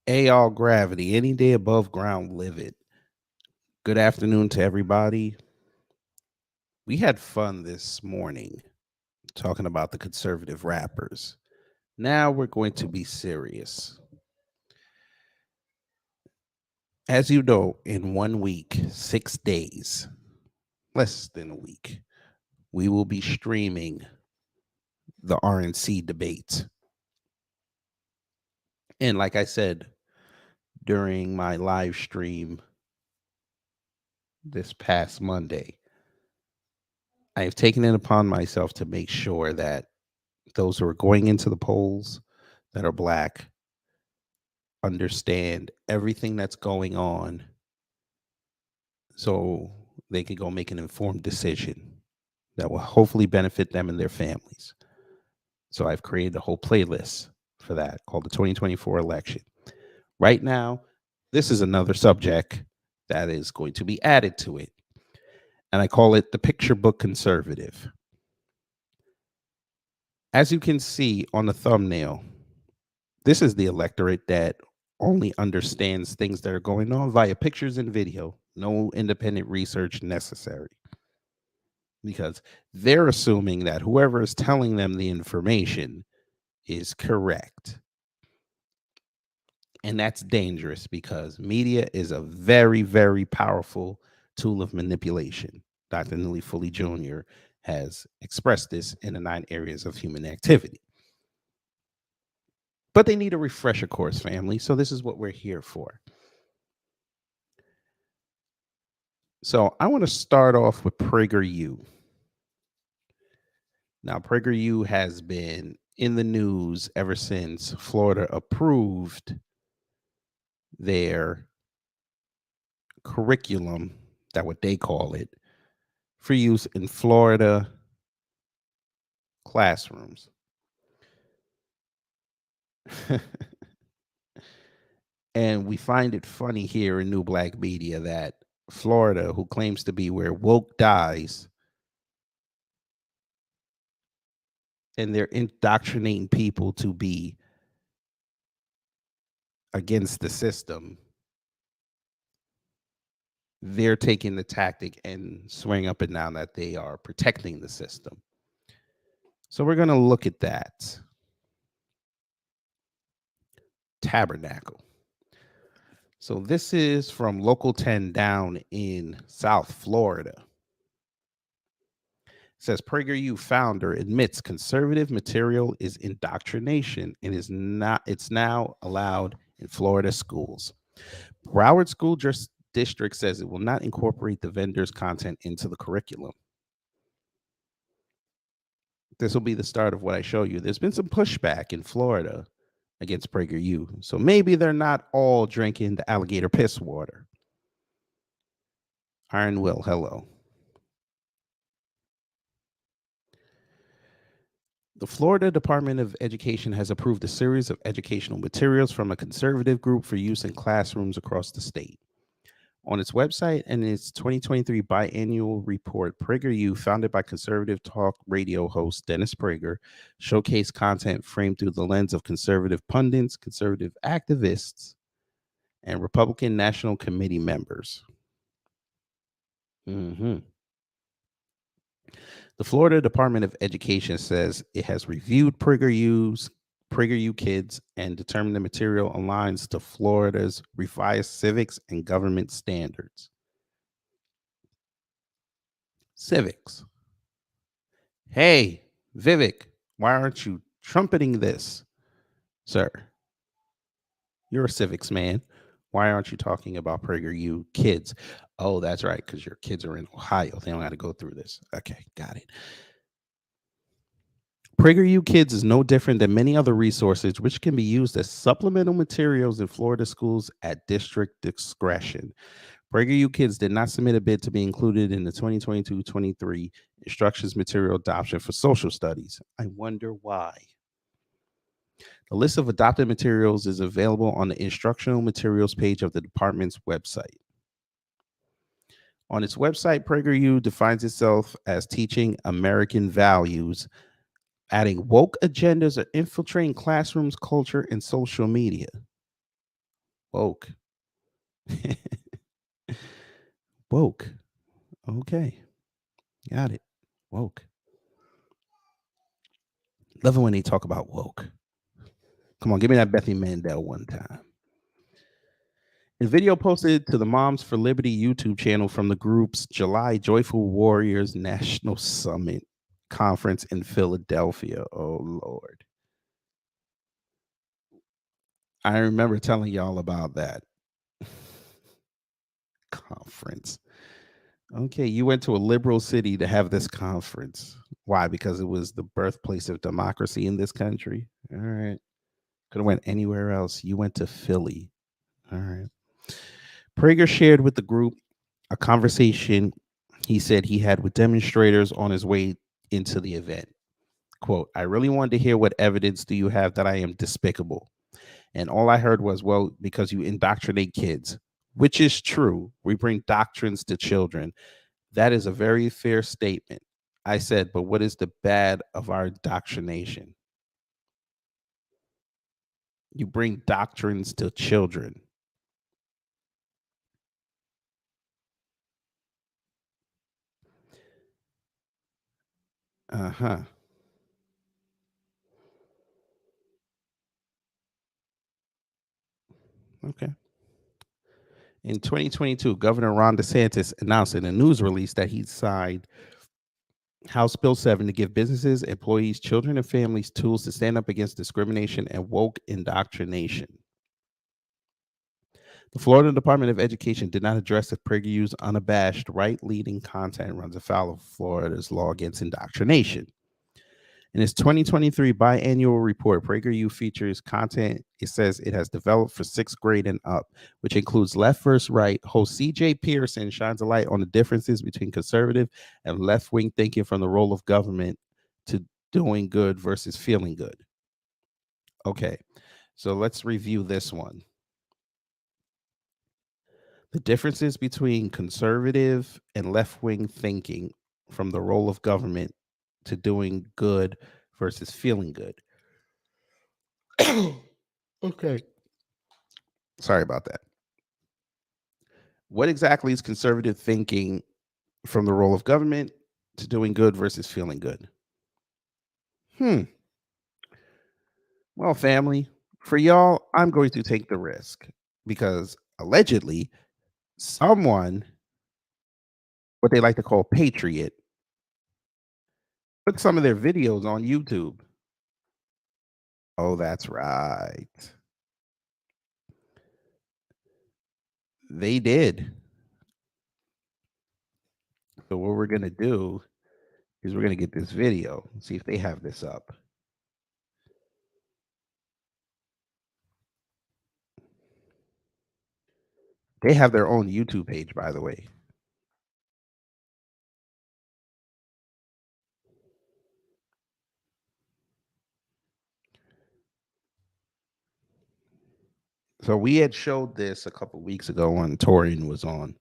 All gravity, any day above ground, live it. Good afternoon to everybody. We had fun this morning talking about the conservative rappers. Now we're going to be serious. As you know, in 1 week, 6 days, less than a week, we will be streaming the RNC debate. And like I said during my live stream this past Monday, I have taken it upon myself to make sure that those who are going into the polls that are black understand everything that's going on so they can go make an informed decision that will hopefully benefit them and their families. So I've created a whole playlist for that called the 2024 election. Right now, this is another subject that is going to be added to it. And I call it the picture book conservative. As you can see on the thumbnail, this is the electorate that only understands things that are going on via pictures and video, no independent research necessary. Because they're assuming that whoever is telling them the information is correct. And that's dangerous because media is a very, very powerful tool of manipulation. Dr. Neely Foley Jr. has expressed this in the 9 areas of human activity. But they need a refresher course, family. So this is what we're here for. So I want to start off with PragerU. Now, PragerU has been in the news ever since Florida approved their curriculum, that what they call it, for use in Florida classrooms. And we find it funny here in New Black Media that Florida, who claims to be where woke dies, and they're indoctrinating people to be against the system, they're taking the tactic and swearing up and down that they are protecting the system. So we're going to look at that. Tabernacle. So this is from Local 10 down in South Florida. It says PragerU founder admits conservative material is indoctrination and it's now allowed in Florida schools. Broward School District says it will not incorporate the vendor's content into the curriculum. This will be the start of what I show you. There's been some pushback in Florida against PragerU. So maybe they're not all drinking the alligator piss water. Iron Will, hello. The Florida Department of Education has approved a series of educational materials from a conservative group for use in classrooms across the state. On its website and its 2023 biannual report, PragerU, founded by conservative talk radio host Dennis Prager, showcased content framed through the lens of conservative pundits, conservative activists, and Republican National Committee members. The Florida Department of Education says it has reviewed PragerU Kids and determined the material aligns to Florida's revised civics and government standards. Civics. Hey, Vivek, why aren't you trumpeting this, sir? You're a civics man. Why aren't you talking about PragerU Kids? Oh, that's right, because your kids are in Ohio. They don't have to go through this. Okay, got it. PragerU Kids is no different than many other resources which can be used as supplemental materials in Florida schools at district discretion. PragerU Kids did not submit a bid to be included in the 2022-23 instructions material adoption for social studies. I wonder why. The list of adopted materials is available on the instructional materials page of the department's website. On its website, PragerU defines itself as teaching American values, adding woke agendas or infiltrating classrooms, culture, and social media. Woke. Woke. Okay. Got it. Woke. Love it when they talk about woke. Come on, give me that Bethany Mandel one time. A video posted to the Moms for Liberty YouTube channel from the group's July Joyful Warriors National Summit conference in Philadelphia. Oh, Lord. I remember telling y'all about that conference. Okay, you went to a liberal city to have this conference. Why? Because it was the birthplace of democracy in this country. All right. Could have went anywhere else. You went to Philly. All right. Prager shared with the group a conversation he said he had with demonstrators on his way into the event. Quote, I really wanted to hear what evidence do you have that I am despicable? And all I heard was, well, because you indoctrinate kids, which is true. We bring doctrines to children. That is a very fair statement. I said, but what is the bad of our indoctrination? You bring doctrines to children. Uh huh. Okay. In 2022, Governor Ron DeSantis announced in a news release that he signed House Bill 7 to give businesses, employees, children, and families tools to stand up against discrimination and woke indoctrination. The Florida Department of Education did not address if PragerU's unabashed right-leaning content runs afoul of Florida's law against indoctrination. In its 2023 biannual report, PragerU features content it says it has developed for sixth grade and up, which includes Left vs. Right. Host CJ Pearson shines a light on the differences between conservative and left wing thinking from the role of government to doing good versus feeling good. Okay, so let's review this one. The differences between conservative and left wing thinking from the role of government to doing good versus feeling good. Okay. Sorry about that. What exactly is conservative thinking from the role of government to doing good versus feeling good? Hmm. Well, family, for y'all, I'm going to take the risk because allegedly someone, what they like to call patriot, put some of their videos on YouTube. Oh, that's right. They did. So what we're going to do is we're going to get this video, see if they have this up. They have their own YouTube page, by the way. So we had showed this a couple weeks ago when Torian was on.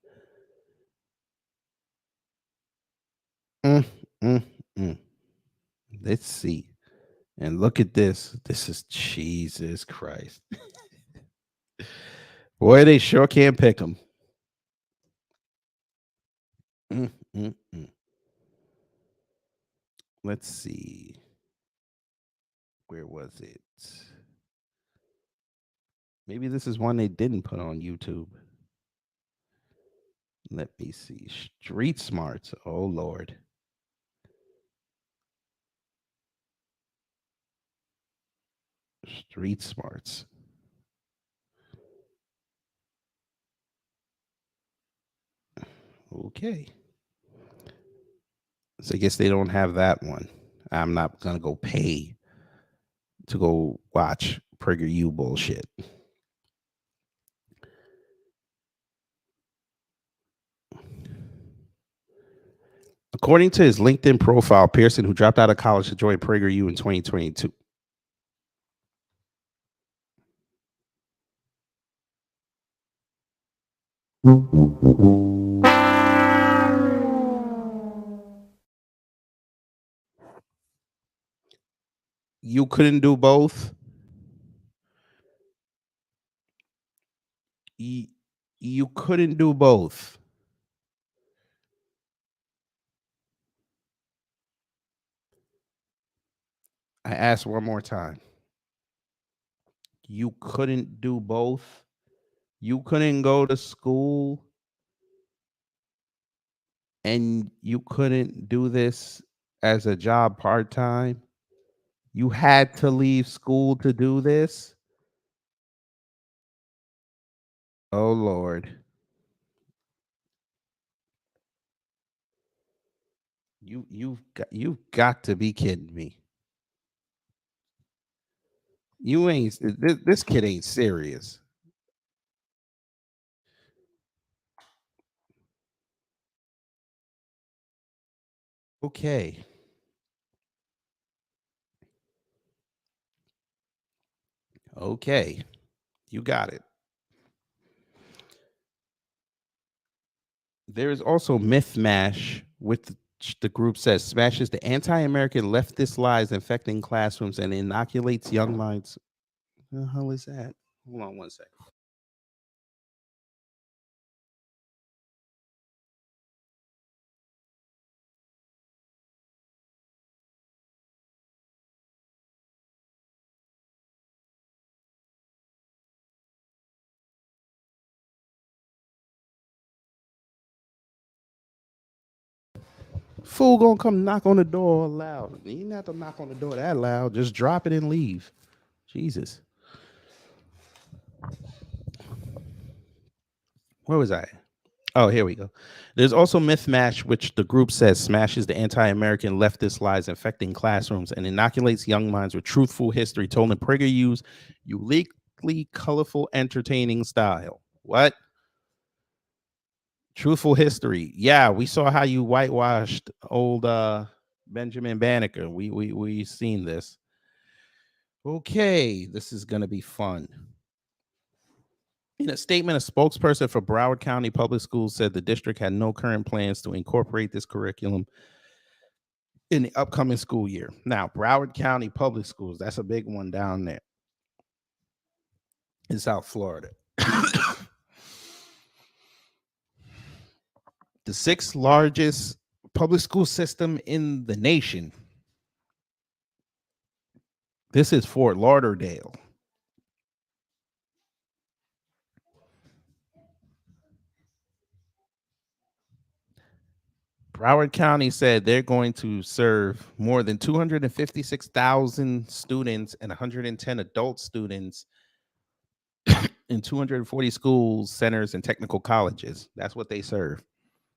Mm, mm, mm. Let's see. And look at this. This is Jesus Christ. Boy, they sure can't pick them. Mm, mm, mm. Let's see. Where was it? Maybe this is one they didn't put on YouTube. Let me see. Street Smarts. Oh, Lord. Street Smarts. Okay. So I guess they don't have that one. I'm not going to go pay to go watch PragerU bullshit. According to his LinkedIn profile, Pearson, who dropped out of college to join PragerU in 2022. You couldn't do both. You couldn't do both. I asked one more time. You couldn't do both. You couldn't go to school and you couldn't do this as a job part time. You had to leave school to do this. Oh Lord. You've got to be kidding me. You ain't this kid ain't serious. Okay. Okay. You got it. There is also Myth Mash, with the group says smashes the anti-American leftist lies infecting classrooms and inoculates young minds. What the hell is that? Hold on one second. Fool gonna come knock on the door loud. You didn't have to knock on the door that loud. Just drop it and leave. Jesus. Where was I? Oh, here we go. There's also Myth Mash, which the group says smashes the anti-American leftist lies infecting classrooms and inoculates young minds with truthful history told in PragerU's uniquely colorful, entertaining style. What? Truthful history. Yeah, we saw how you whitewashed old Benjamin Banneker. We seen this. Okay, this is gonna be fun. In a statement, a spokesperson for Broward County Public Schools said the district had no current plans to incorporate this curriculum in the upcoming school year. Now, Broward County Public Schools, that's a big one down there in South Florida. The sixth largest public school system in the nation. This is Fort Lauderdale. Broward County said they're going to serve more than 256,000 students and 110 adult students in 240 schools, centers, and technical colleges. That's what they serve.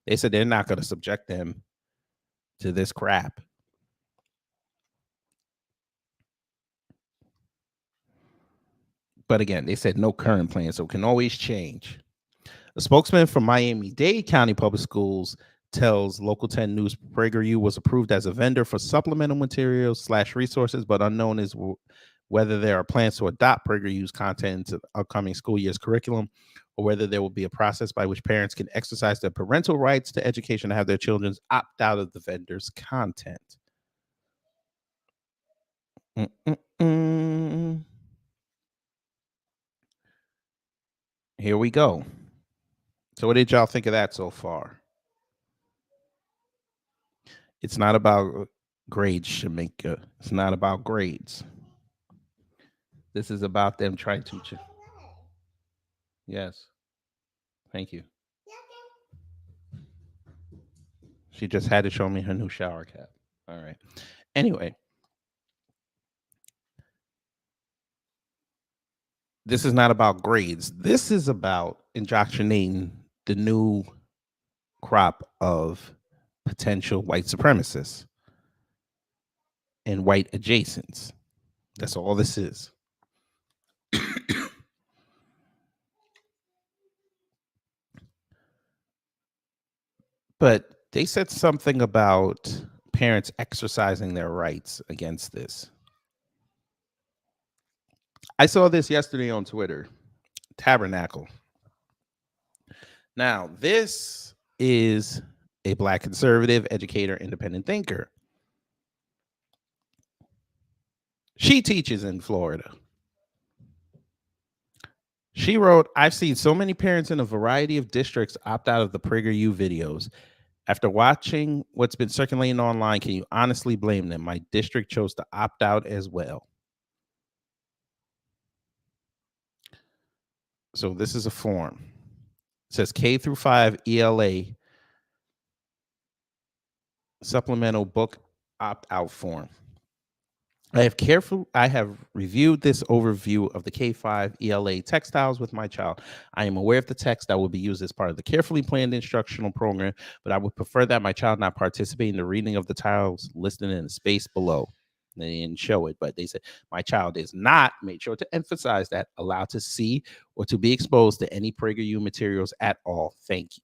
They said they're not going to subject them to this crap. But again, they said no current plan, so it can always change. A spokesman from Miami-Dade County Public Schools tells Local 10 News PragerU was approved as a vendor for supplemental materials / resources, but unknown is whether there are plans to adopt PragerU's content into the upcoming school year's curriculum, or whether there will be a process by which parents can exercise their parental rights to education to have their children opt out of the vendor's content. Mm-mm-mm. Here we go. So what did y'all think of that so far? It's not about grades, Shamika. It's not about grades. This is about them trying to. Yes. Thank you. She just had to show me her new shower cap. All right. Anyway, this is not about grades. This is about indoctrinating the new crop of potential white supremacists and white adjacents. That's all this is. But they said something about parents exercising their rights against this. I saw this yesterday on Twitter. Tabernacle. Now, this is a Black conservative educator, independent thinker. She teaches in Florida. She wrote, I've seen so many parents in a variety of districts opt out of the PragerU videos. After watching what's been circulating online, can you honestly blame them? My district chose to opt out as well. So this is a form. It says K through 5 ELA supplemental book opt-out form. I have reviewed this overview of the K-5 ELA textiles with my child. I am aware of the text that will be used as part of the carefully planned instructional program, but I would prefer that my child not participate in the reading of the tiles listed in the space below. They didn't show it, but they said my child is not, made sure to emphasize that, allowed to see or to be exposed to any PragerU materials at all. Thank you.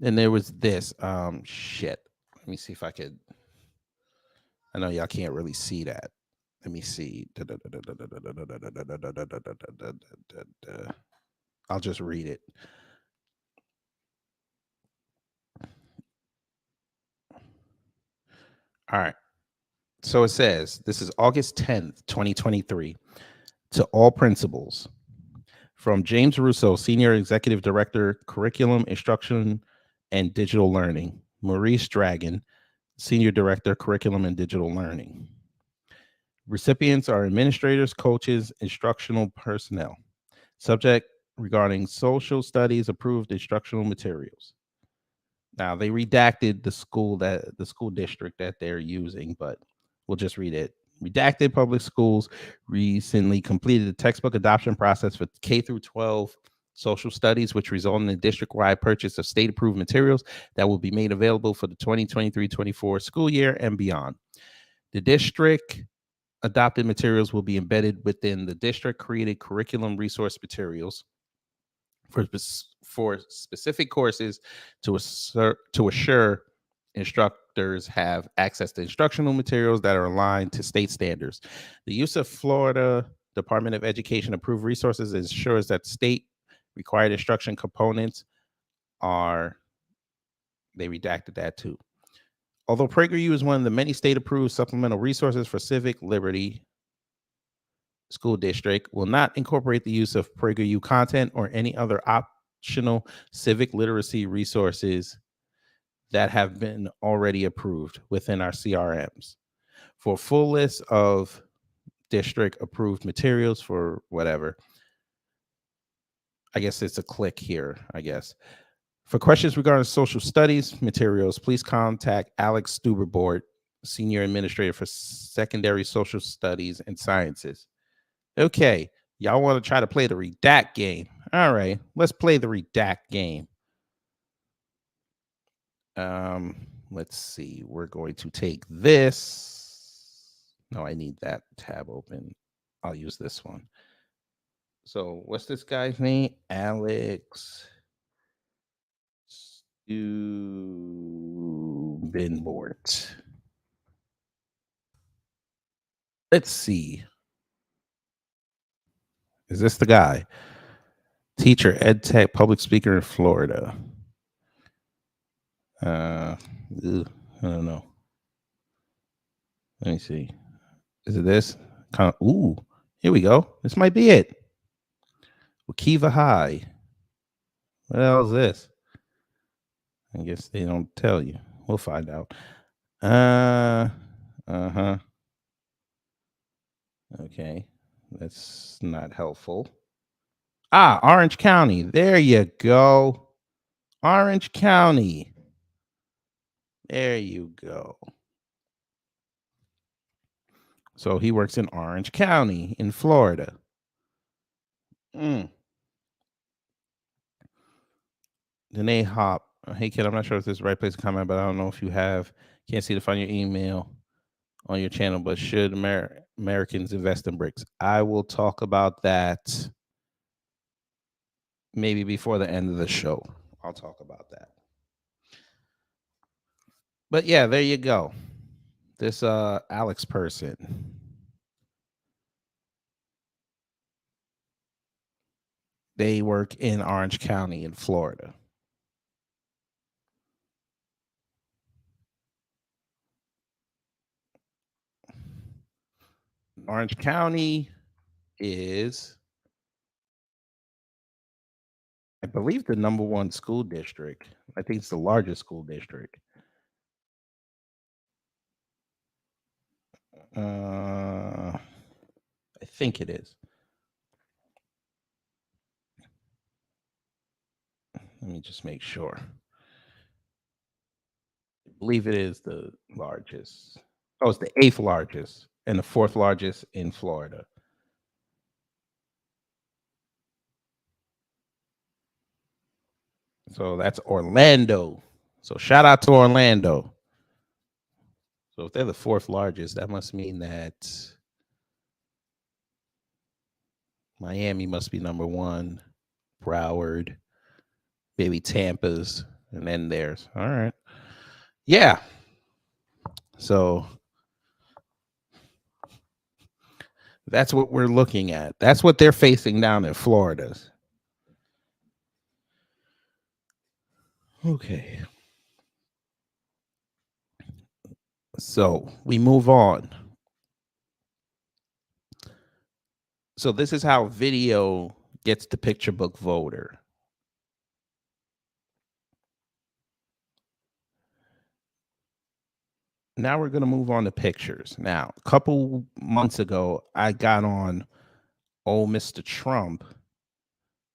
And there was this shit. Let me see if I could. I know y'all can't really see that. Let me see. I'll just read it. All right. So it says, this is August 10th, 2023. To all principals, from James Russo, Senior Executive Director, Curriculum, Instruction, and Digital Learning. Maurice Dragon, Senior Director, Curriculum and Digital Learning. Recipients are administrators, coaches, instructional personnel. Subject regarding social studies approved instructional materials. Now they redacted the school district that they're using, but we'll just read it. Redacted public schools recently completed the textbook adoption process for K through 12 social studies, which resulted in a district-wide purchase of state-approved materials that will be made available for the 2023-24 school year and beyond. The district adopted materials will be embedded within the district-created curriculum resource materials for specific courses to assure instructors have access to instructional materials that are aligned to state standards. The use of Florida Department of Education approved resources ensures that state required instruction components are, they redacted that too. Although PragerU is one of the many state approved supplemental resources for civic liberty, school district will not incorporate the use of PragerU content or any other optional civic literacy resources that have been already approved within our CRMs. For a full list of district approved materials for whatever, I guess it's a click here, I guess. For questions regarding social studies materials, please contact Alex Stuberbord, Senior Administrator for Secondary Social Studies and Sciences. Okay, y'all want to try to play the redact game. All right, let's play the redact game. Let's see. We're going to take this. No, I need that tab open. I'll use this one. So what's this guy's name? Alex Stubenbort. Let's see. Is this the guy? Teacher, ed tech, public speaker in Florida. I don't know. Let me see. Is it this? Ooh, here we go. This might be it. Wakiva High. What the hell is this? I guess they don't tell you. We'll find out. Uh-huh. Okay. That's not helpful. Orange County. There you go. Orange County. There you go. So he works in Orange County in Florida. Danae Hop. Hey, kid, I'm not sure if this is the right place to comment, but I don't know if you can't see to find your email on your channel, but should Americans invest in bricks? I will talk about that maybe before the end of the show. I'll talk about that. But yeah, there you go. This Alex person. They work in Orange County in Florida. Orange County is, I believe, the #1 school district. I think it's the largest school district. I think it is. Let me just make sure. I believe it is the largest. Oh, it's the 8th largest and the 4th largest in Florida. So that's Orlando. So shout out to Orlando. So if they're the 4th largest, that must mean that Miami must be #1, Broward, maybe Tampa's, and then theirs. All right. Yeah. So that's what we're looking at. That's what they're facing down in Florida. Okay. So we move on. So this is how video gets the picture book voter. Now we're going to move on to pictures. Now, a couple months ago, I got on old Mr. Trump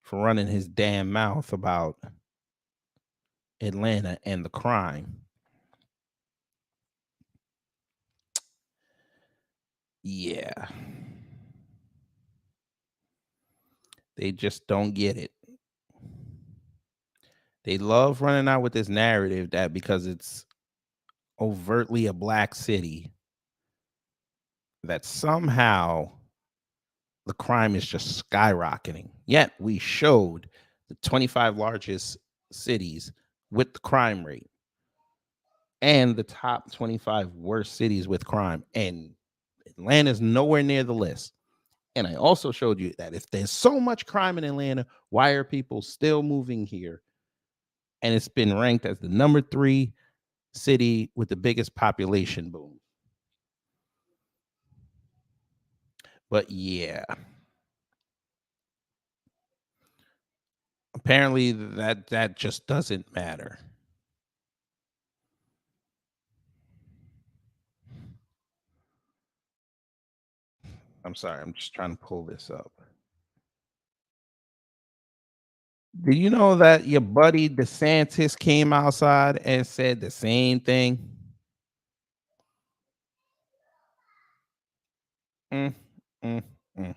for running his damn mouth about Atlanta and the crime. Yeah. They just don't get it. They love running out with this narrative that because it's overtly a black city, that somehow the crime is just skyrocketing. Yet we showed the 25 largest cities with the crime rate and the top 25 worst cities with crime. And Atlanta's nowhere near the list. And I also showed you that if there's so much crime in Atlanta, why are people still moving here? And it's been ranked as the #3 city with the biggest population boom. But yeah, apparently that just doesn't matter. I'm sorry, I'm just trying to pull this up. Did you know that your buddy DeSantis came outside and said the same thing? Mm, mm, mm.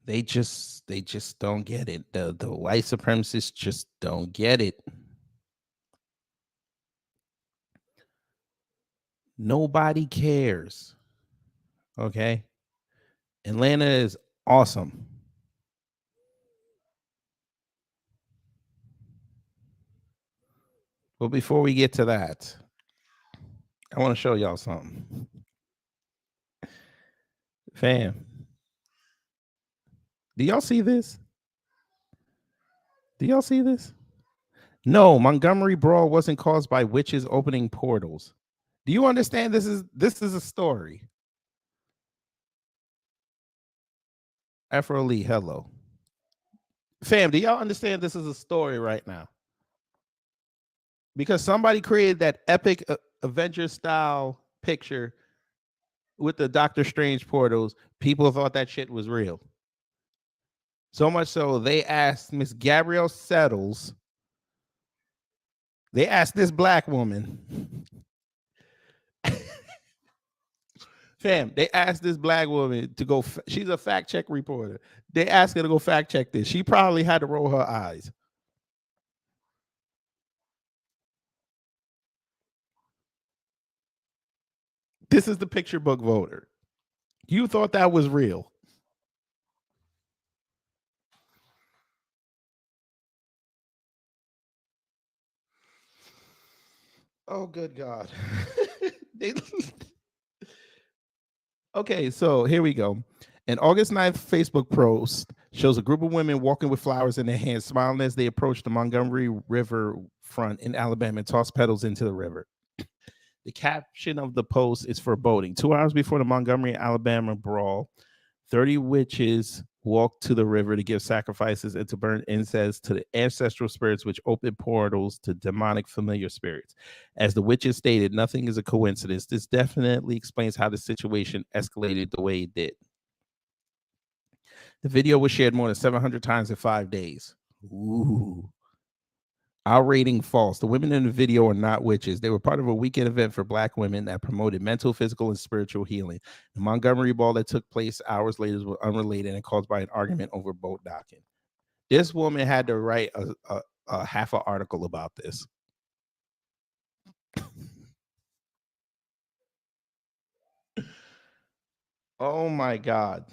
They just don't get it. The white supremacists just don't get it. Nobody cares. Okay? Atlanta is awesome. But before we get to that, I want to show y'all something. Fam, do y'all see this? Do y'all see this? No, Montgomery Brawl wasn't caused by witches opening portals. Do you understand this is a story? Afro Lee, hello. Fam, do y'all understand this is a story right now? Because somebody created that epic Avengers style picture with the Doctor Strange portals. People thought that shit was real. So much so they asked Miss Gabrielle Settles. They asked this black woman. Fam, they asked this black woman to go. She's a fact check reporter. They asked her to go fact check this. She probably had to roll her eyes. This is the picture book voter. You thought that was real. Oh, good God. Okay, so here we go. An August 9th Facebook post shows a group of women walking with flowers in their hands, smiling as they approach the Montgomery River front in Alabama and toss petals into the river. The caption of the post is foreboding. 2 hours before the Montgomery, Alabama brawl, 30 witches walked to the river to give sacrifices and to burn incense to the ancestral spirits, which opened portals to demonic familiar spirits. As the witches stated, nothing is a coincidence. This definitely explains how the situation escalated the way it did. The video was shared more than 700 times in 5 days. Ooh. Our rating false. The women in the video are not witches. They were part of a weekend event for Black women that promoted mental, physical, and spiritual healing. The Montgomery ball that took place hours later was unrelated and caused by an argument over boat docking. This woman had to write a half an article about this. Oh my God.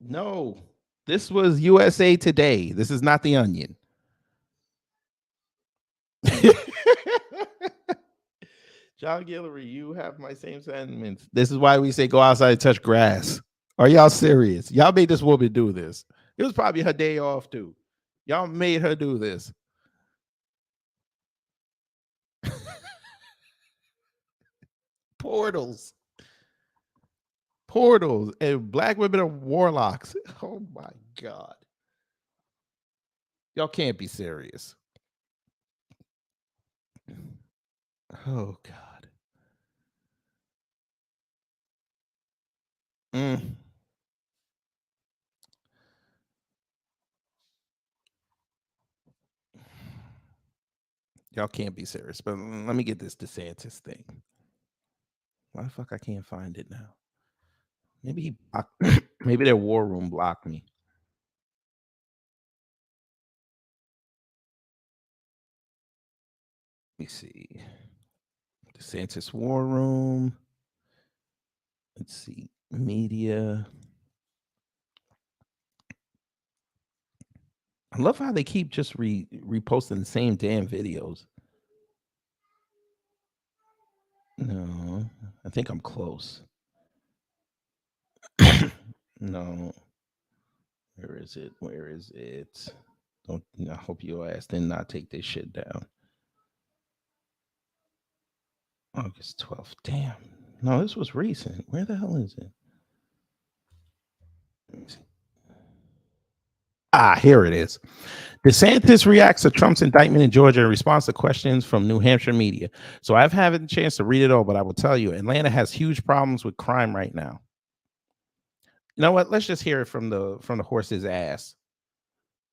No, this was USA Today. This is not The Onion. John Guillory, you have my same sentiments. This is why we say go outside and touch grass. Are y'all serious? Y'all made this woman do this. It was probably her day off too. Y'all made her do this. Portals. Portals. And Black women are warlocks. Oh my God. Y'all can't be serious. Oh God. Y'all can't be serious. But let me get this DeSantis thing. Why the fuck I can't find it now? Maybe he maybe their war room blocked me. Let me see. DeSantis war room. Let's see. Media. I love how they keep just reposting the same damn videos. No, I think I'm close. No. Where is it? Where is it? Don't. I hope your ass did not take this shit down. August 12th. Damn. No, this was recent. Where the hell is it? Ah, here it is. DeSantis reacts to Trump's indictment in Georgia in response to questions from New Hampshire media. So I've had a chance to read it all, but I will tell you, Atlanta has huge problems with crime right now. You know what? Let's just hear it from the horse's ass.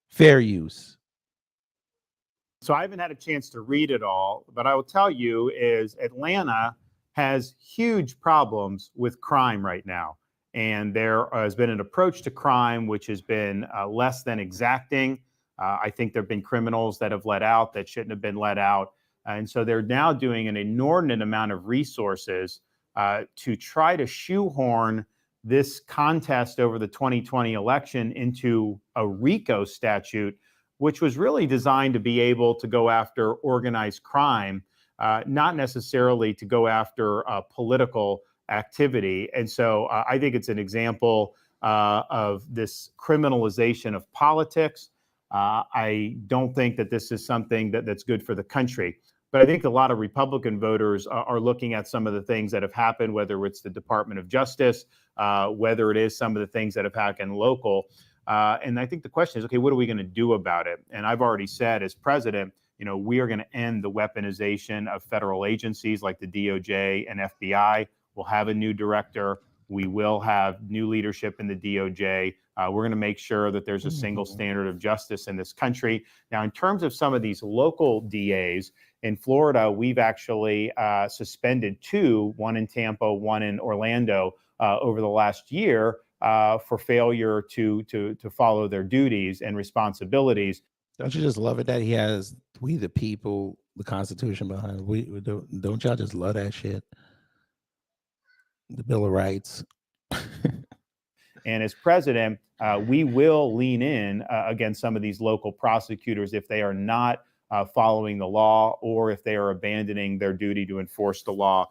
Fair use. So I haven't had a chance to read it all, but I will tell you is Atlanta has huge problems with crime right now. And there has been an approach to crime which has been less than exacting. I think there have been criminals that have let out that shouldn't have been let out. And so they're now doing an inordinate amount of resources to try to shoehorn this contest over the 2020 election into a RICO statute, which was really designed to be able to go after organized crime, not necessarily to go after political activity. And so I think it's an example of this criminalization of politics. I don't think that this is something that's good for the country. But I think a lot of Republican voters are looking at some of the things that have happened, whether it's the Department of Justice, whether it is some of the things that have happened local. And I think the question is, okay, what are we going to do about it? And I've already said as president, we are going to end the weaponization of federal agencies like the DOJ and FBI. We'll have a new director. We will have new leadership in the DOJ. We're going to make sure that there's a single standard of justice in this country. Now, in terms of some of these local DAs, in Florida, we've actually suspended 2, one in Tampa, one in Orlando, over the last year for failure to follow their duties and responsibilities. Don't you just love it that he has "We the People," the Constitution behind? Don't y'all just love that shit? The Bill of Rights. And as president, we will lean in against some of these local prosecutors if they are not following the law or if they are abandoning their duty to enforce the law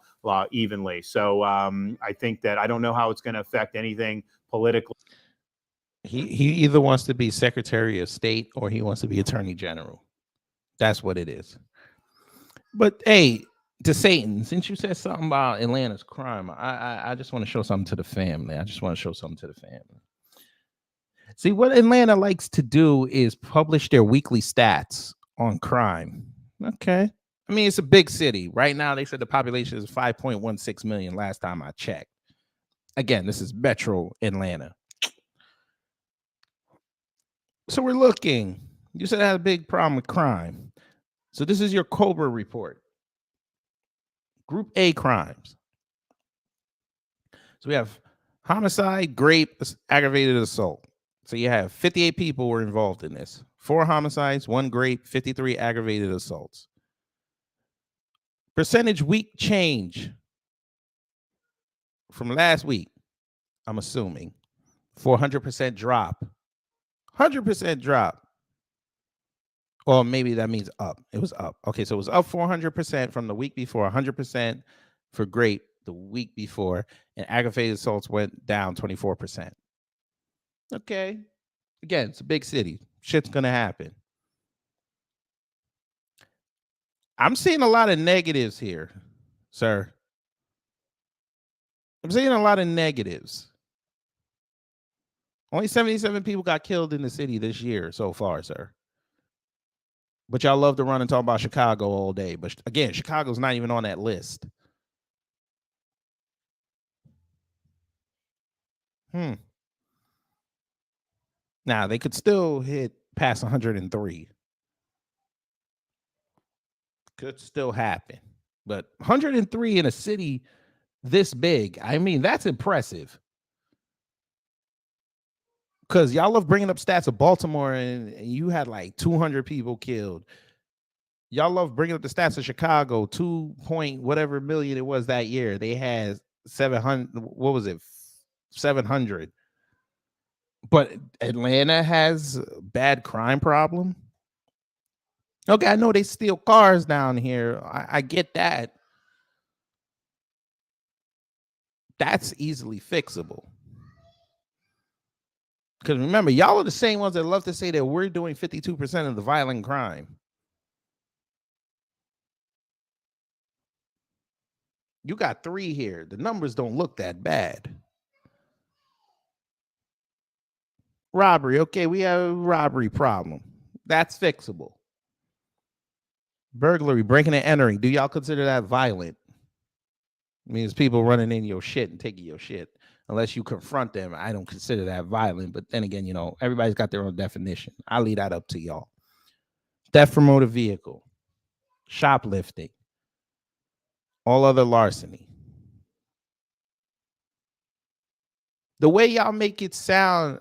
evenly. So I think that I don't know how it's going to affect anything politically. He either wants to be Secretary of State or he wants to be Attorney General. That's what it is. But hey, to Satan, since you said something about Atlanta's crime, I just want to show something to the family. I just want to show something to the family. See, what Atlanta likes to do is publish their weekly stats on crime. Okay. I mean, it's a big city. Right now, they said the population is 5.16 million last time I checked. Again, this is Metro Atlanta. So we're looking. You said I had a big problem with crime. So this is your Cobra report. Group A crimes. So we have homicide, rape, aggravated assault. So you have 58 people were involved in this. 4 homicides, 1 rape, 53 aggravated assaults. Percentage week change from last week, I'm assuming. 400% drop. 100% drop. Or maybe that means up. It was up. Okay, so it was up 400% from the week before, 100% for rape the week before, and aggravated assaults went down 24%. Okay. Again, it's a big city. Shit's going to happen. I'm seeing a lot of negatives here, sir. I'm seeing a lot of negatives. Only 77 people got killed in the city this year so far, sir. But y'all love to run and talk about Chicago all day. But again, Chicago's not even on that list. Now, they could still hit past 103. Could still happen. But 103 in a city this big, I mean, that's impressive. Because y'all love bringing up stats of Baltimore, and you had like 200 people killed. Y'all love bringing up the stats of Chicago, 2 point whatever million it was that year. They had 700, what was it? 700. But Atlanta has a bad crime problem. Okay, I know they steal cars down here. I get that. That's easily fixable. Because remember, y'all are the same ones that love to say that we're doing 52% of the violent crime. You got 3 here. The numbers don't look that bad. Robbery. Okay, we have a robbery problem. That's fixable. Burglary, breaking and entering. Do y'all consider that violent? It means people running in your shit and taking your shit. Unless you confront them, I don't consider that violent. But then again, you know, everybody's got their own definition. I'll leave that up to y'all. Theft from motor vehicle. Shoplifting. All other larceny. The way y'all make it sound,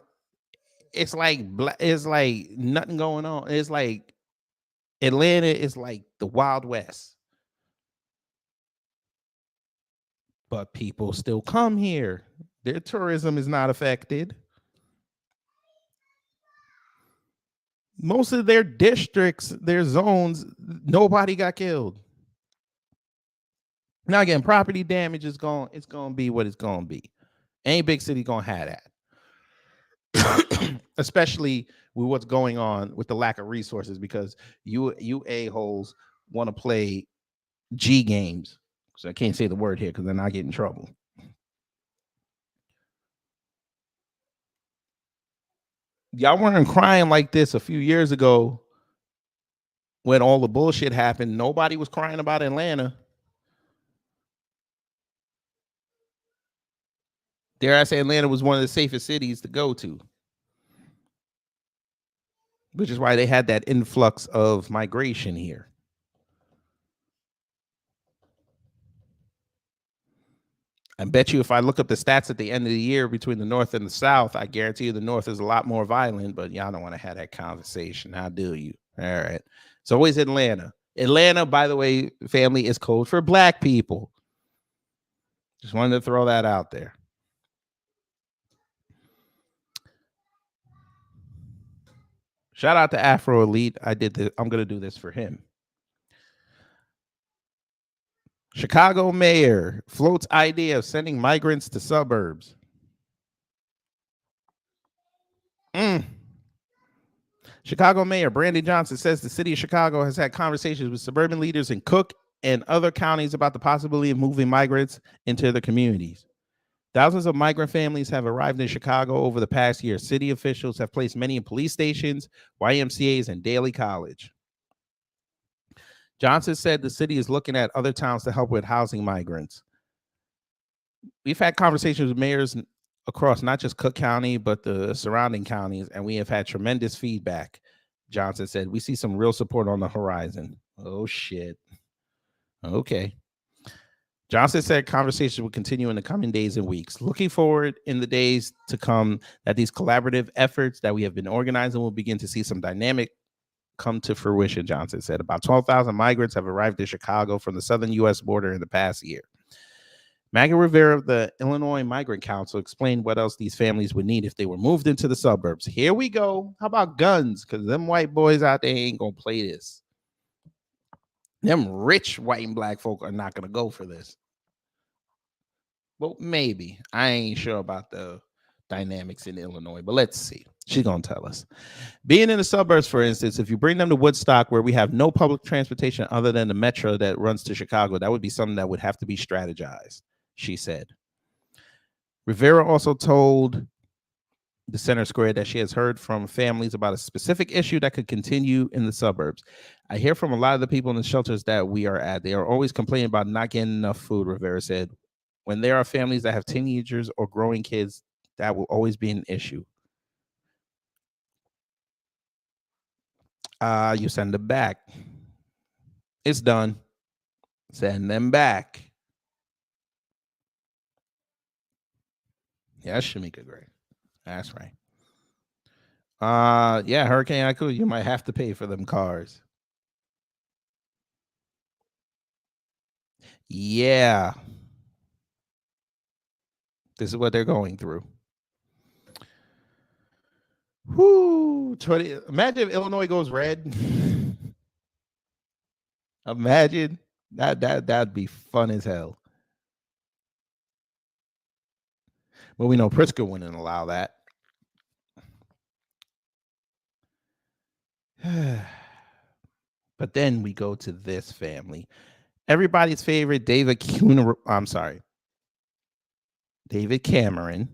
it's like nothing going on. It's like Atlanta is like the Wild West. But people still come here. Their tourism is not affected. Most of their districts, their zones, nobody got killed. Now again, property damage is it's gonna be what it's gonna be. Any big city gonna have that. Especially with what's going on with the lack of resources, because you a-holes want to play G games. So I can't say the word here because then I get in trouble. Y'all weren't crying like this a few years ago when all the bullshit happened. Nobody was crying about Atlanta. Dare I say Atlanta was one of the safest cities to go to, which is why they had that influx of migration here. I bet you if I look up the stats at the end of the year between the North and the South, I guarantee you the North is a lot more violent, but y'all don't want to have that conversation. How do you? All right. It's always Atlanta. Atlanta, by the way, family, is code for black people. Just wanted to throw that out there. Shout out to Afro Elite. I did this. I'm going to do this for him. Chicago mayor floats idea of sending migrants to suburbs. Chicago Mayor Brandon Johnson says the city of Chicago has had conversations with suburban leaders in Cook and other counties about the possibility of moving migrants into their communities. Thousands of migrant families have arrived in Chicago over the past year. City officials have placed many in police stations, YMCAs, and Daly College. Johnson said the city is looking at other towns to help with housing migrants. We've had conversations with mayors across not just Cook County, but the surrounding counties, and we have had tremendous feedback. Johnson said, we see some real support on the horizon. Oh, shit. Okay. Johnson said conversations will continue in the coming days and weeks. Looking forward in the days to come that these collaborative efforts that we have been organizing will begin to see some dynamic come to fruition, Johnson said. About 12,000 migrants have arrived in Chicago from the southern U.S. border in the past year. Maggie Rivera of the Illinois Migrant Council explained what else these families would need if they were moved into the suburbs. Here we go. How about guns? Because them white boys out there ain't going to play this. Them rich white and black folk are not going to go for this. Well, maybe. I ain't sure about the dynamics in Illinois, but let's see. She's going to tell us. Being in the suburbs, for instance, if you bring them to Woodstock, where we have no public transportation other than the metro that runs to Chicago, that would be something that would have to be strategized, she said. Rivera also told the Center Square that she has heard from families about a specific issue that could continue in the suburbs. I hear from a lot of the people in the shelters that we are at. They are always complaining about not getting enough food, Rivera said. When there are families that have teenagers or growing kids, that will always be an issue. You send them back. It's done. Send them back. Yeah, Shamika Gray. That's right. Yeah, Hurricane Haiku, you might have to pay for them cars. Yeah. This is what they're going through. Whoo, 20. Imagine if Illinois goes red. Imagine that'd be fun as hell. But we know Pritzker wouldn't allow that. But then we go to this family. Everybody's favorite David Cameron.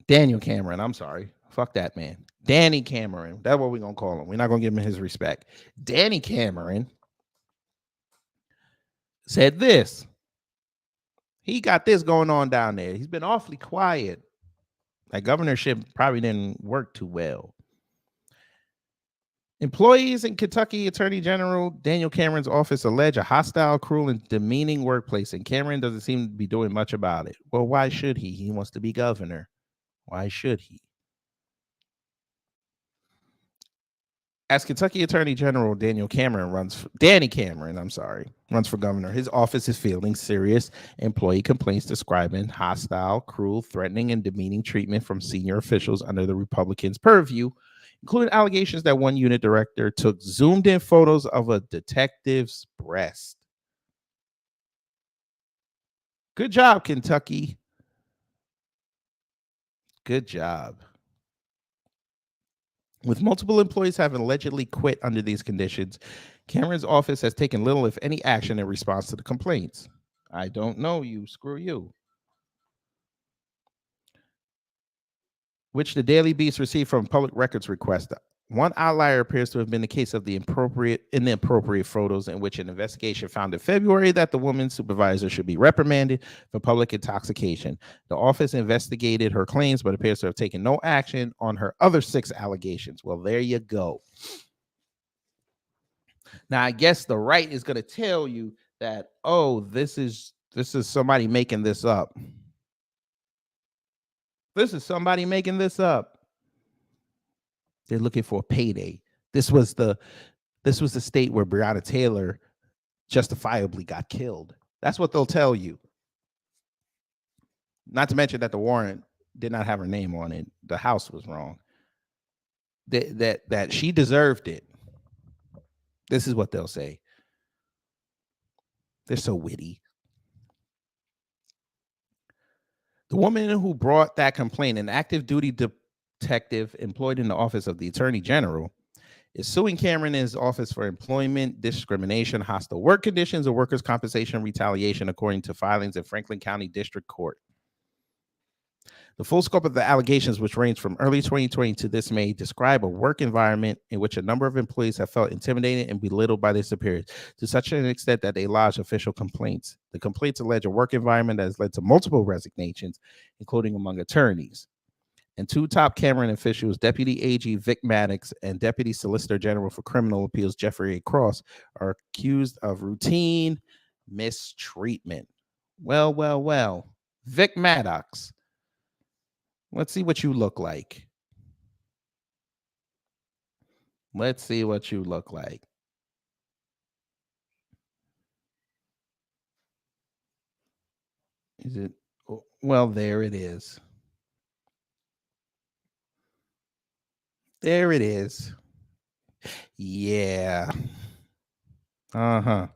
Daniel Cameron, I'm sorry. Fuck that man. Danny Cameron. That's what we're going to call him. We're not going to give him his respect. Danny Cameron said this. He got this going on down there. He's been awfully quiet. That governorship probably didn't work too well. Employees in Kentucky Attorney General Daniel Cameron's office allege a hostile, cruel, and demeaning workplace, and Cameron doesn't seem to be doing much about it. Well, why should he? He wants to be governor. Why should he? As Kentucky Attorney General Danny Cameron runs for governor, his office is fielding serious employee complaints describing hostile, cruel, threatening, and demeaning treatment from senior officials under the Republicans' purview, including allegations that one unit director took zoomed-in photos of a detective's breast. Good job, Kentucky. Good job. With multiple employees having allegedly quit under these conditions, Cameron's office has taken little, if any, action in response to the complaints. I don't know you. Screw you. Which the Daily Beast received from public records request. One outlier appears to have been the case of the inappropriate photos in which an investigation found in February that the woman's supervisor should be reprimanded for public intoxication. The office investigated her claims, but appears to have taken no action on her other 6 allegations. Well, there you go. Now, I guess the right is going to tell you that, oh, this is somebody making this up. This is somebody making this up. They're looking for a payday. This was the state where Breonna Taylor justifiably got killed. That's what they'll tell you. Not to mention that the warrant did not have her name on it. The house was wrong. That she deserved it. This is what they'll say. They're so witty. The woman who brought that complaint, an active duty detective employed in the office of the Attorney General, is suing Cameron in his office for employment discrimination, hostile work conditions, or workers' compensation retaliation, according to filings in Franklin County District Court. The full scope of the allegations, which range from early 2020 to this May, describe a work environment in which a number of employees have felt intimidated and belittled by their superiors to such an extent that they lodge official complaints. The complaints allege a work environment that has led to multiple resignations, including among attorneys. And two top Cameron officials, Deputy AG Vic Maddox and Deputy Solicitor General for Criminal Appeals Jeffrey A. Cross, are accused of routine mistreatment. Well. Vic Maddox, let's see what you look like. Let's see what you look like. Is it? Well, there it is. There it is. Yeah. Uh-huh.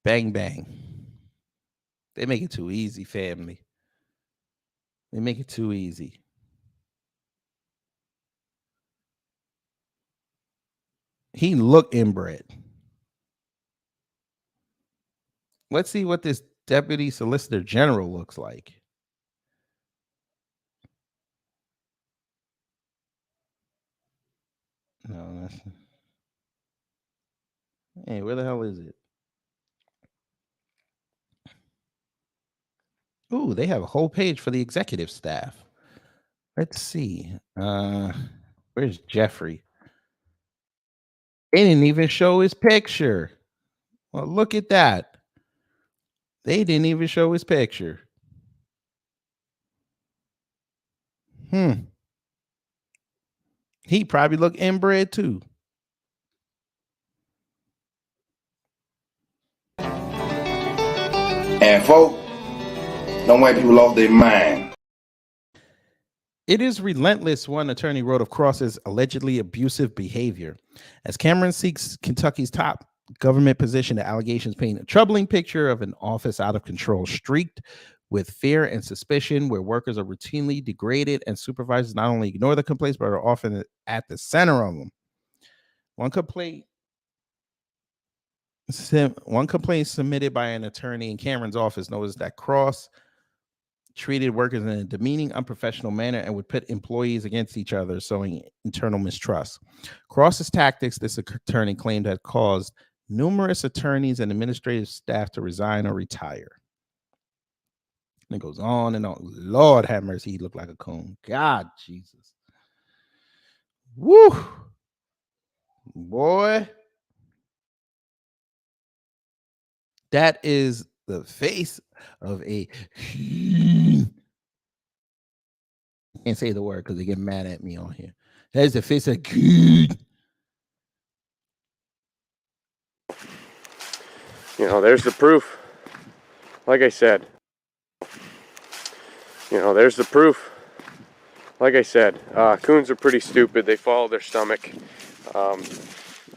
Bang, bang. They make it too easy, family. They make it too easy. He looked inbred. Let's see what this Deputy Solicitor General looks like. No, that's... Hey, where the hell is it? Ooh, they have a whole page for the executive staff. Let's see. Where's Jeffrey? They didn't even show his picture. Well, look at that. They didn't even show his picture. He probably looked inbred too. And folk, don't white people lost their mind. It is relentless, one attorney wrote of Cross's allegedly abusive behavior. As Cameron seeks Kentucky's top government position, the allegations paint a troubling picture of an office out of control, streaked with fear and suspicion, where workers are routinely degraded and supervisors not only ignore the complaints, but are often at the center of them. One complaint submitted by an attorney in Cameron's office noticed that Cross treated workers in a demeaning, unprofessional manner and would pit employees against each other, sowing internal mistrust. Cross's tactics, this attorney claimed, had caused numerous attorneys and administrative staff to resign or retire. And it goes on and on. Lord have mercy, he looked like a coon. God, Jesus. Woo! Boy. That is the face of a... Can't say the word because they get mad at me on here. That is the face of... There's the proof. Like I said. There's the proof. Like I said, coons are pretty stupid. They follow their stomach.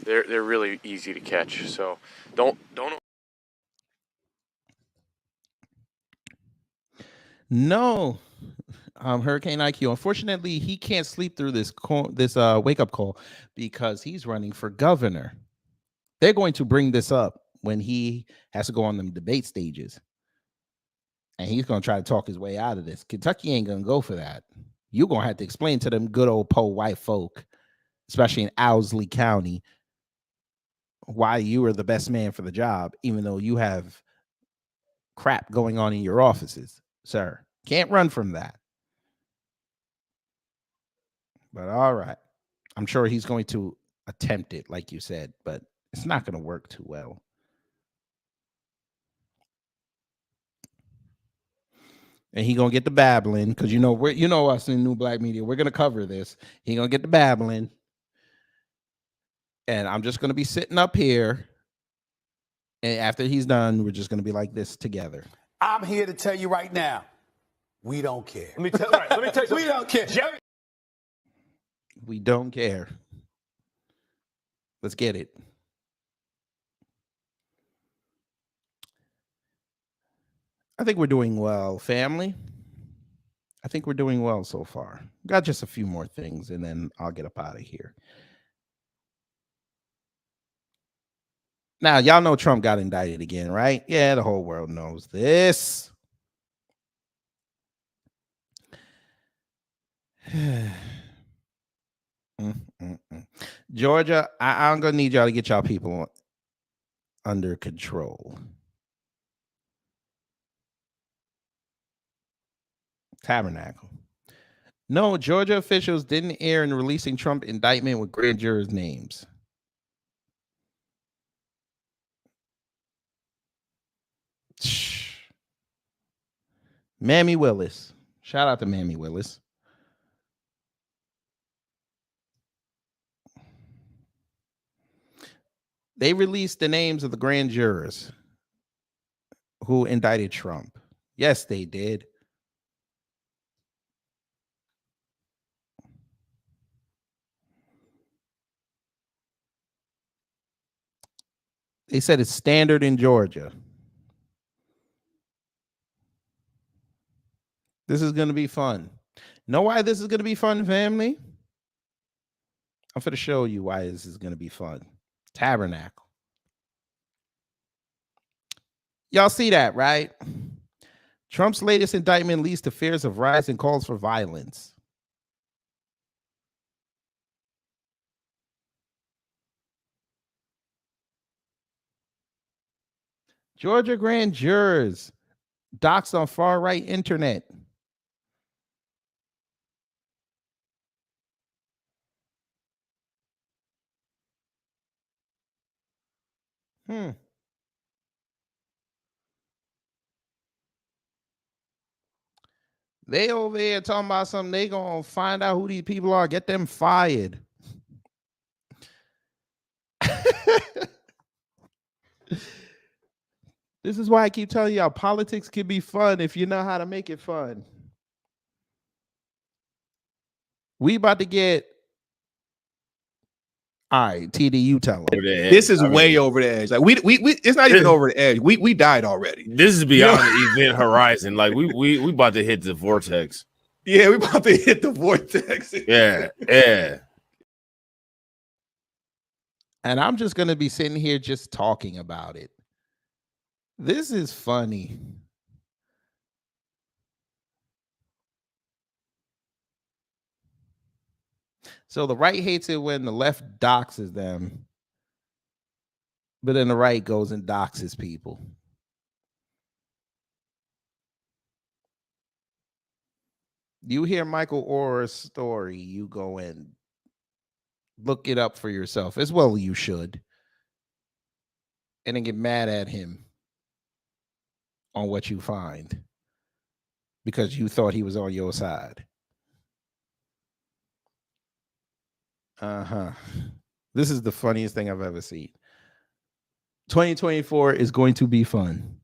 They're really easy to catch. So don't. No, Hurricane IQ. Unfortunately, he can't sleep through this wake up call because he's running for governor. They're going to bring this up when he has to go on them debate stages. And he's going to try to talk his way out of this. Kentucky ain't going to go for that. You're going to have to explain to them good old poor white folk, especially in Owsley County, why you are the best man for the job, even though you have crap going on in your offices, sir. Can't run from that. But all right. I'm sure he's going to attempt it, like you said, but it's not going to work too well. And he gonna get the babbling because we're us in New Black Media. We're gonna cover this. He gonna get the babbling, and I'm just gonna be sitting up here. And after he's done, we're just gonna be like this together. I'm here to tell you right now, we don't care. Let me tell you something. We don't care. Jerry. We don't care. Let's get it. I think we're doing well, family. I think we're doing well so far. Got just a few more things, and then I'll get up out of here. Now, y'all know Trump got indicted again, right? Yeah, the whole world knows this. Georgia, I'm going to need y'all to get y'all people under control. Tabernacle. No, Georgia officials didn't err in releasing Trump indictment with grand jurors' names. Mammy Willis. Shout out to Mammy Willis. They released the names of the grand jurors who indicted Trump. Yes, they did. They said it's standard in Georgia. This is going to be fun. Know why this is going to be fun, family? I'm going to show you why this is going to be fun. Tabernacle. Y'all see that, right? Trump's latest indictment leads to fears of rising calls for violence. Georgia grand jurors doxed on far-right internet. They over here talking about something. They gonna find out who these people are, get them fired. This is why I keep telling y'all politics can be fun if you know how to make it fun. We about to get. All right, TD, you tell them. This is way over the edge. Like we it's not even over the edge. We died already. This is beyond the event horizon. Like we about to hit the vortex. Yeah, we about to hit the vortex. Yeah. And I'm just gonna be sitting here just talking about it. This is funny. So the right hates it when the left doxes them, but then the right goes and doxes people. You hear Michael Orr's story, you go and look it up for yourself, as well you should, and then get mad at him on what you find because you thought he was on your side. This is the funniest thing I've ever seen. 2024 is going to be fun.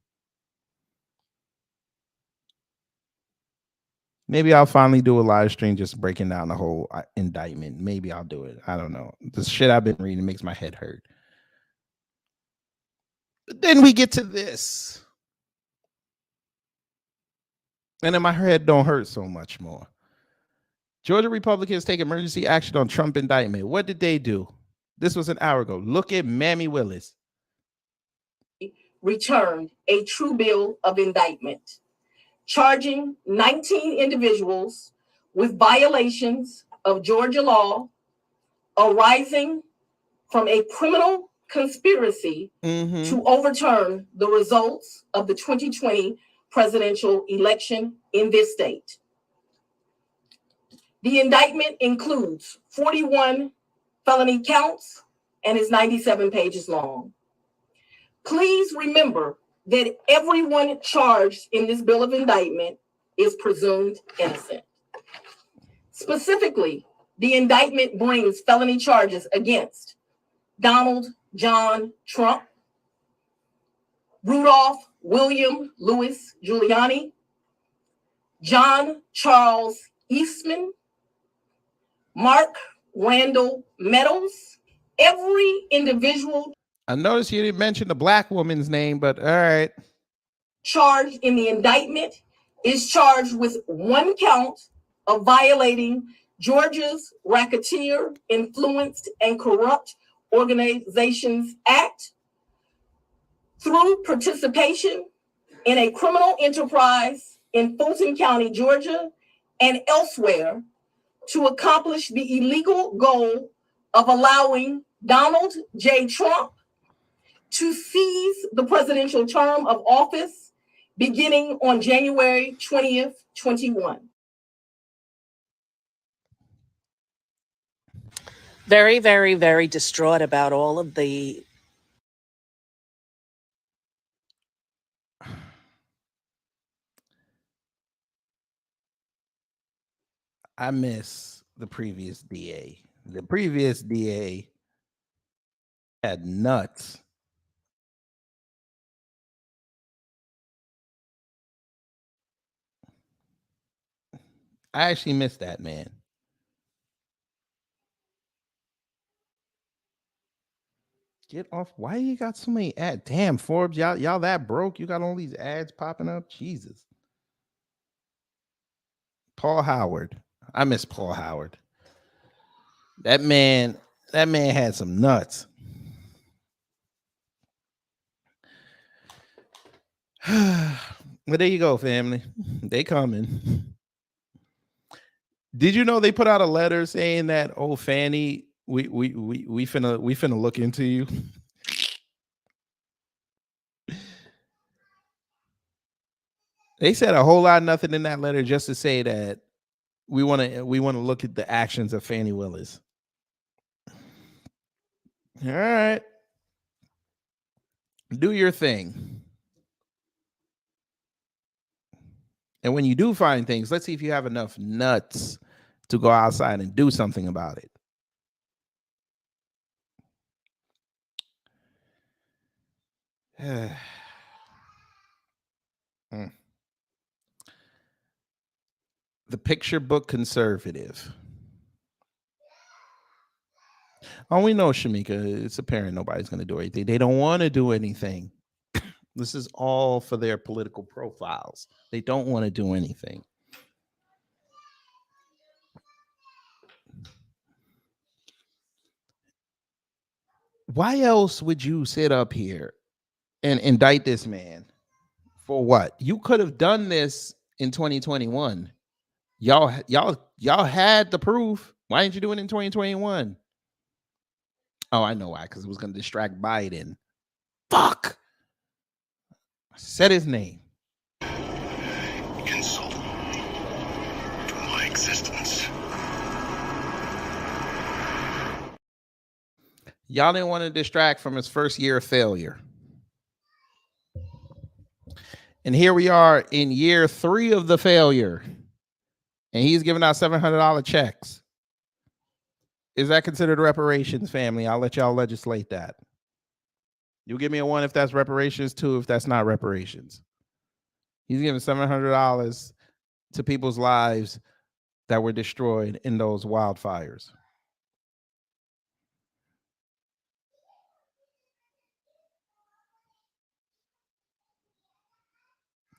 Maybe I'll finally do a live stream just breaking down the whole indictment. Maybe I'll do it. I don't know. The shit I've been reading makes my head hurt. But then we get to this. And then my head don't hurt so much more. Georgia Republicans take emergency action on Trump indictment. What did they do? This was an hour ago. Look at Mammy Willis. Returned a true bill of indictment, charging 19 individuals with violations of Georgia law arising from a criminal conspiracy to overturn the results of the 2020 presidential election in this state. The indictment includes 41 felony counts and is 97 pages long. Please remember that everyone charged in this bill of indictment is presumed innocent. Specifically, the indictment brings felony charges against Donald John Trump, Rudolph William Louis Giuliani, John Charles Eastman, Mark Randall Meadows. Every individual. I noticed you didn't mention the black woman's name, but all right. Charged in the indictment is charged with one count of violating Georgia's Racketeer, Influenced, and Corrupt Organizations Act through participation in a criminal enterprise in Fulton County, Georgia, and elsewhere to accomplish the illegal goal of allowing Donald J. Trump to seize the presidential term of office beginning on January 20th, 21. Very, very, very distraught about all of the I miss the previous DA. The previous DA had nuts. I actually miss that man. Get off. Why you got so many ads? Damn, Forbes, y'all that broke? You got all these ads popping up? Jesus. Paul Howard. I miss Paul Howard. That man had some nuts. Well, there you go, family. They coming. Did you know they put out a letter saying that, oh, Fanny, we finna look into you? They said a whole lot of nothing in that letter just to say that we want to look at the actions of Fannie Willis. All right. Do your thing. And when you do find things, let's see if you have enough nuts to go outside and do something about it. The picture book conservative. Oh, we know, Shamika, it's apparent nobody's going to do anything. They don't want to do anything. This is all for their political profiles. They don't want to do anything. Why else would you sit up here and indict this man? For what? You could have done this in 2021. Y'all had the proof. Why didn't you do it in 2021? Oh, I know why. Because it was going to distract Biden. Fuck. I said his name. Insult to my existence. Y'all didn't want to distract from his first year of failure. And here we are in year 3 of the failure. And he's giving out $700 checks. Is that considered reparations, family? I'll let y'all legislate that. You give me a 1 if that's reparations, 2 if that's not reparations. He's giving $700 to people's lives that were destroyed in those wildfires.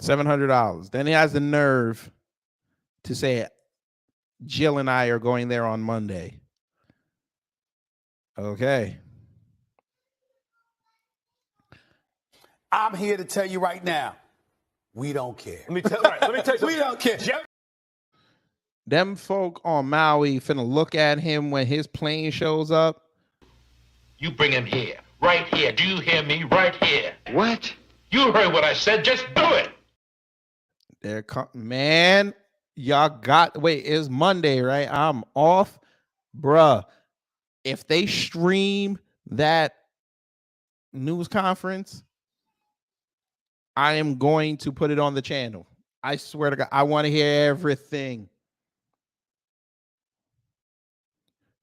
$700. Then he has the nerve to say, Jill and I are going there on Monday. Okay. I'm here to tell you right now, we don't care. Let me tell you. We don't care. Them folk on Maui finna look at him when his plane shows up. You bring him here. Right here. Do you hear me? Right here. What? You heard what I said. Just do it. Man, y'all got, wait, it's Monday, right? I'm off. Bruh, if they stream that news conference, I am going to put it on the channel. I swear to God, I want to hear everything.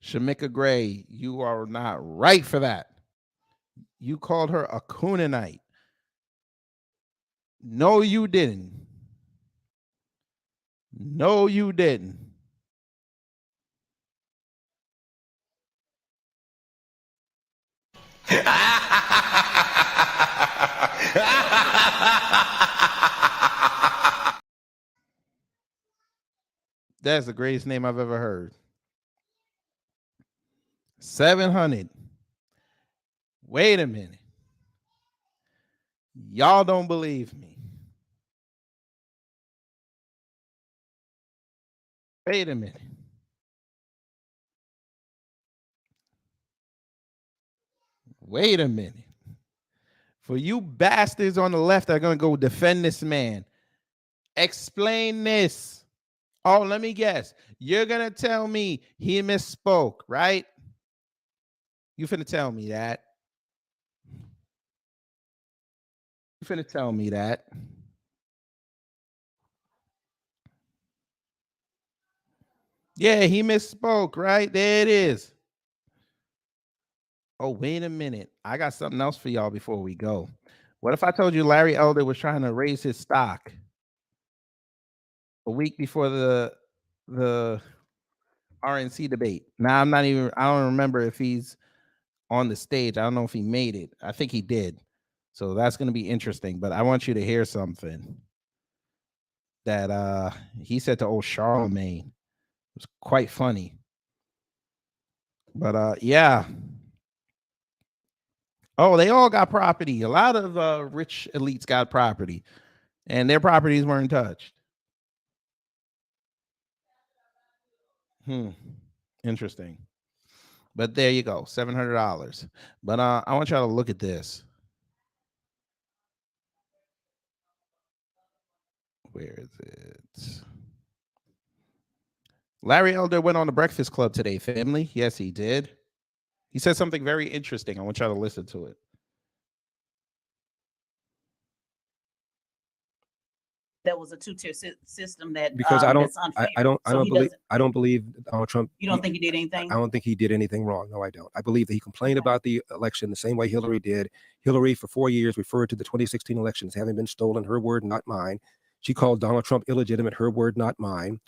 Shamika Gray, you are not right for that. You called her a Coonanite. No, you didn't. No, you didn't. That's the greatest name I've ever heard. 700. Wait a minute. Y'all don't believe me. Wait a minute. Wait a minute. For you bastards on the left that are going to go defend this man, explain this. Oh, let me guess. You're going to tell me he misspoke, right? You finna tell me that. You finna tell me that. Yeah, he misspoke, right? There it is. Oh, wait a minute. I got something else for y'all before we go. What if I told you Larry Elder was trying to raise his stock a week before the RNC debate? Now, I don't remember if he's on the stage. I don't know if he made it. I think he did. So that's going to be interesting. But I want you to hear something that he said to old Charlemagne. It was quite funny. But yeah. Oh, they all got property. A lot of rich elites got property, and their properties weren't touched. Interesting. But there you go, $700. But I want y'all to look at this. Where is it? Larry Elder went on the Breakfast Club today, family. Yes, he did. He said something very interesting. I want y'all to listen to it. There was a two-tier system that because I don't don't believe Donald Trump. You don't think he did anything? I don't think he did anything wrong. No, I don't. I believe that he complained about the election the same way Hillary did. Hillary for 4 years referred to the 2016 elections having been stolen. Her word, not mine. She called Donald Trump illegitimate. Her word, not mine.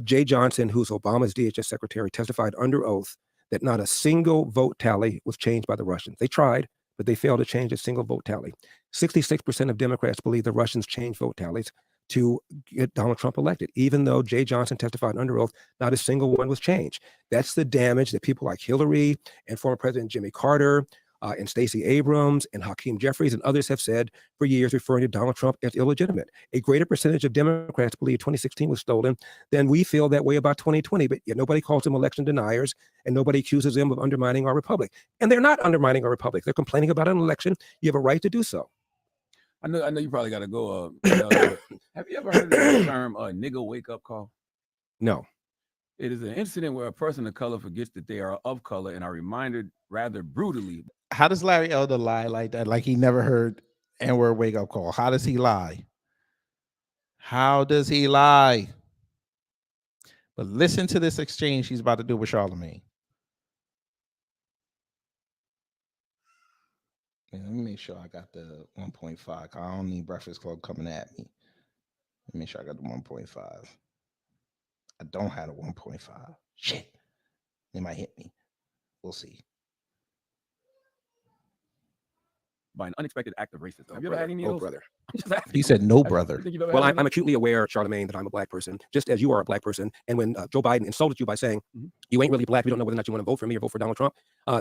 Jay Johnson, who's Obama's DHS secretary, testified under oath that not a single vote tally was changed by the Russians. They tried, but they failed to change a single vote tally. 66% of Democrats believe the Russians changed vote tallies to get Donald Trump elected, even though Jay Johnson testified under oath, not a single one was changed. That's the damage that people like Hillary and former President Jimmy Carter and Stacey Abrams and Hakeem Jeffries and others have said for years, referring to Donald Trump as illegitimate. A greater percentage of Democrats believe 2016 was stolen than we feel that way about 2020, but yet nobody calls them election deniers and nobody accuses them of undermining our republic. And they're not undermining our republic. They're complaining about an election. You have a right to do so. I know you probably got to go. Have you ever heard of the term nigga wake up call? No. It is an incident where a person of color forgets that they are of color and are reminded rather brutally. How does Larry Elder lie like that? Like he never heard N-word wake up call. How does he lie? How does he lie? But listen to this exchange he's about to do with Charlemagne. Let me make sure I got the 1.5. I don't need Breakfast Club coming at me. Let me make sure I got the 1.5. I don't have the 1.5. Shit. They might hit me. We'll see. By an unexpected act of racism. Have you ever had any of those? Brother. He said no, brother. Well, I'm acutely aware, Charlemagne, that I'm a black person, just as you are a black person. And when Joe Biden insulted you by saying, you ain't really black, we don't know whether or not you want to vote for me or vote for Donald Trump,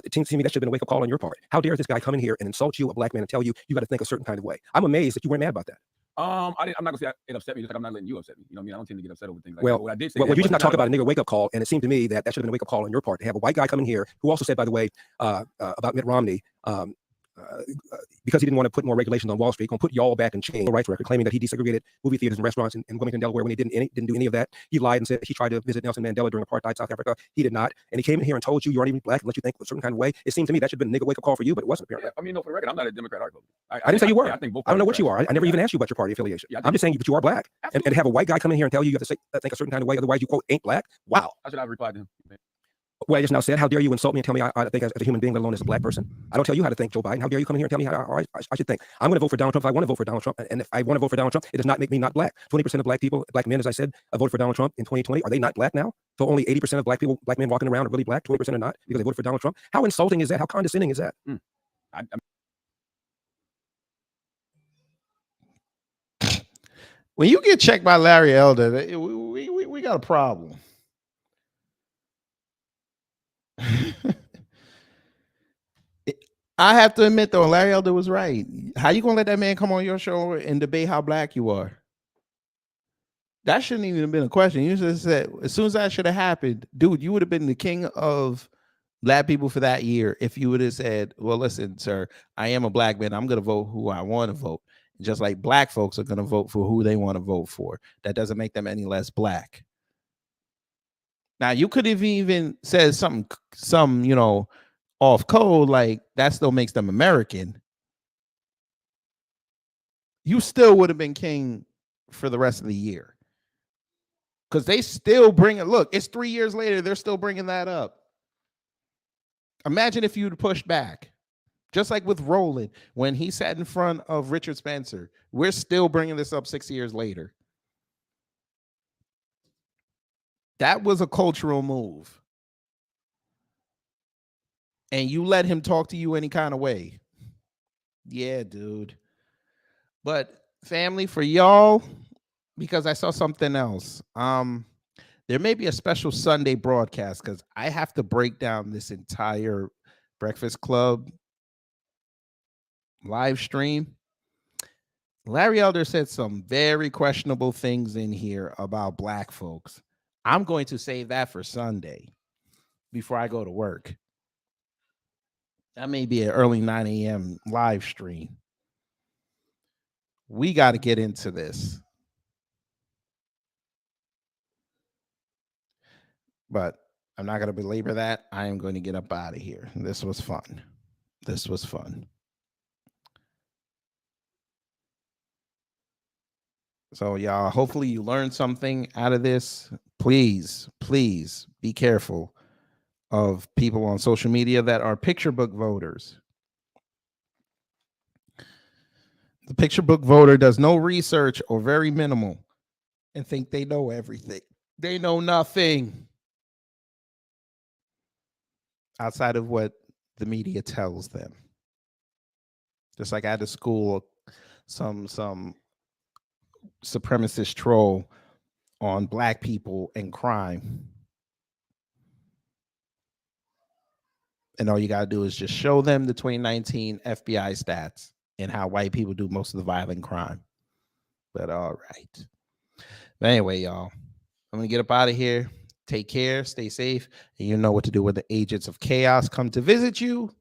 it seems to me that should have been a wake-up call on your part. How dare this guy come in here and insult you, a black man, and tell you you got to think a certain kind of way? I'm amazed that you weren't mad about that. I'm not gonna say it upset me, just like I'm not letting you upset me. You know what I mean? I don't tend to get upset over things like well, that. What I did say well, you just not talk about a nigga wake-up call, and it seemed to me that should have been a wake-up call on your part to have a white guy come in here who also said, by the way, about Mitt Romney, because he didn't want to put more regulations on Wall Street, going to put y'all back in chain. Rights record claiming that he desegregated movie theaters and restaurants in Wilmington, Delaware, when he didn't do any of that. He lied and said he tried to visit Nelson Mandela during apartheid South Africa. He did not, and he came in here and told you aren't even black and let you think a certain kind of way. It seemed to me that should have been a nigga wake up call for you, but it wasn't apparently. Yeah, I mean, no, for the record, I'm not a Democrat or Republican. I didn't say you were. I think both. I don't know what you are. I never even asked you about your party affiliation. Yeah, I'm just saying, but you are black, and to have a white guy come in here and tell you have to think a certain kind of way, otherwise you quote ain't black. Wow. How should I reply to him? Well, I just now said, how dare you insult me and tell me I think as a human being, let alone as a black person? I don't tell you how to think, Joe Biden. How dare you come in here and tell me how I should think? I'm going to vote for Donald Trump if I want to vote for Donald Trump. And if I want to vote for Donald Trump, it does not make me not black. 20% of black people, black men, as I said, voted for Donald Trump in 2020. Are they not black now? So only 80% of black men walking around are really black, 20% are not because they voted for Donald Trump. How insulting is that? How condescending is that? When you get checked by Larry Elder, we got a problem. I have to admit though, Larry Elder was right. How you gonna let that man come on your show and debate how black you are? That shouldn't even have been a question. You just said as soon as that should have happened, dude, you would have been the king of black people for that year if you would have said, well, listen, sir, I am a black man. I'm gonna vote who I want to vote. Just like black folks are gonna vote for who they want to vote for. That doesn't make them any less black. Now you could have even said some, you know, off code, like that still makes them American. You still would have been king for the rest of the year. Because they still bring it. Look, it's 3 years later. They're still bringing that up. Imagine if you'd pushed back. Just like with Roland, when he sat in front of Richard Spencer. We're still bringing this up 6 years later. That was a cultural move. And you let him talk to you any kind of way. Yeah, dude. But family, for y'all, because I saw something else. There may be a special Sunday broadcast because I have to break down this entire Breakfast Club live stream. Larry Elder said some very questionable things in here about black folks. I'm going to save that for Sunday before I go to work. That may be an early 9 a.m. live stream. We got to get into this. But I'm not going to belabor that. I am going to get up out of here. This was fun. This was fun. So, y'all, hopefully you learned something out of this. Please, please be careful of people on social media that are picture book voters. The picture book voter does no research or very minimal and think they know everything. They know nothing outside of what the media tells them. Just like I had to school some supremacist troll on black people and crime. And all you got to do is just show them the 2019 FBI stats and how white people do most of the violent crime. But all right. But anyway, y'all, I'm going to get up out of here. Take care. Stay safe. And you know what to do when the agents of chaos come to visit you.